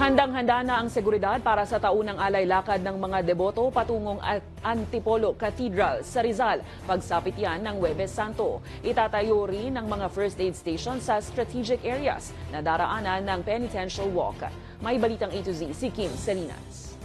Handang-handa na ang seguridad para sa taunang alay lakad ng mga deboto patungong Antipolo Cathedral sa Rizal. Pagsapit yan ng Huwebes Santo. Itatayo rin ng mga first aid station sa strategic areas na daraanan ng penitential walk. May balitang A to Z si Kim Salinas.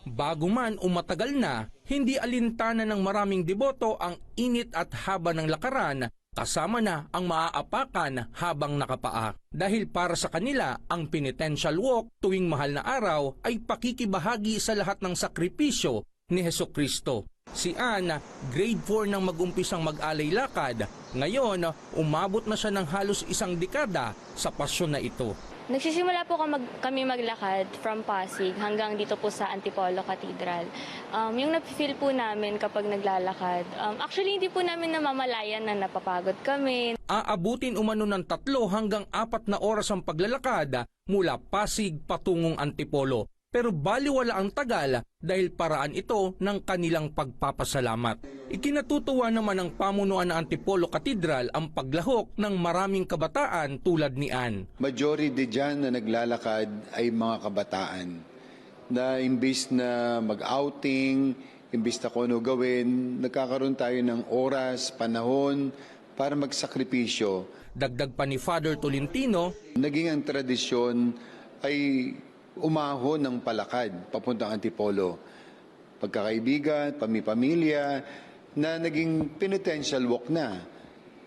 Bago man o matagal na, hindi alintana ng maraming deboto ang init at haba ng lakaran, kasama na ang maaapakan habang nakapaa. Dahil para sa kanila, ang penitential walk tuwing mahal na araw ay pakikibahagi sa lahat ng sakripisyo ni Hesukristo. Si Ann, grade 4 nang mag-umpisang mag-alay lakad. Ngayon, umabot na siya ng halos isang dekada sa pasyon na ito. Nagsisimula po kami maglakad from Pasig hanggang dito po sa Antipolo Cathedral. Yung napifeel po namin kapag naglalakad, actually hindi po namin namamalayan na napapagod kami. Aabutin umano ng 3 hanggang 4 na oras ang paglalakad mula Pasig patungong Antipolo. Pero baliwala ang tagal dahil paraan ito ng kanilang pagpapasalamat. Ikinatutuwa naman ng pamunuan ng Antipolo Cathedral ang paglahok ng maraming kabataan tulad ni Ann. Majority dyan na naglalakad ay mga kabataan na imbis na mag-outing, imbis na kung ano gawin, nagkakaroon tayo ng oras, panahon para magsakripisyo. Dagdag pa ni Father Tolentino, naging ang tradisyon ay umahon ng palakad papuntang Antipolo. Pagkakaibigan, pamilya na naging penitential walk na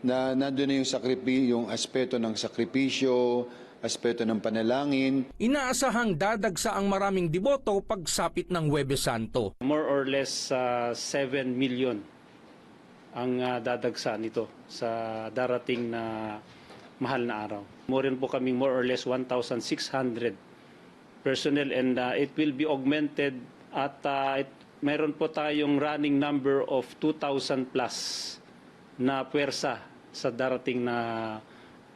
nandun na yung aspeto ng sakripisyo, aspeto ng panalangin. Inaasahang dadagsa ang maraming deboto pagsapit ng Huwebes Santo. More or less 7 million ang dadagsa nito sa darating na mahal na araw. More po kaming more or less 1,600 personnel and it will be augmented at meron po tayong running number of 2,000 plus na pwersa sa darating na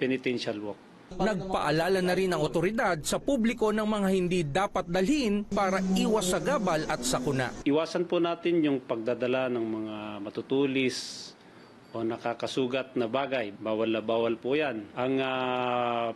penitential walk. Nagpaalala na rin ang otoridad sa publiko ng mga hindi dapat dalhin para iwas sa gabal at sakuna. Iwasan po natin yung pagdadala ng mga matutulis o nakakasugat na bagay. Bawal na bawal po yan. Ang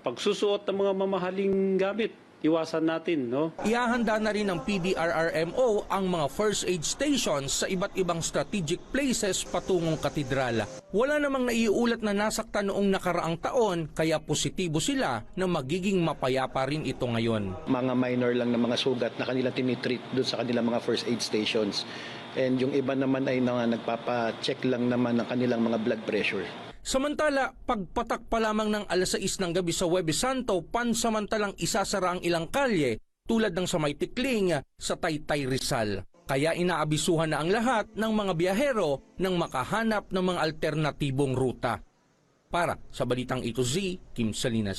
pagsusuot ng mga mamahaling gamit, iwasan natin, no? Ihahanda na rin ng PDRRMO ang mga first aid stations sa iba't ibang strategic places patungong katedral. Wala namang naiulat na nasaktan noong nakaraang taon, kaya positibo sila na magiging mapayapa rin ito ngayon. Mga minor lang na mga sugat na kanilang tinitreat doon sa kanilang mga first aid stations. And yung iba naman ay nagpapa-check lang naman ng kanilang mga blood pressure. Samantala, pagpatak pa lamang ng alas 6 ng gabi sa Huwebes Santo, pansamantalang isasara ang ilang kalye tulad ng sa May Tikling sa Taytay Rizal. Kaya inaabisuhan na ang lahat ng mga biyahero nang makahanap ng mga alternatibong ruta. Para sa Balitang A to Z, Kim Salinas.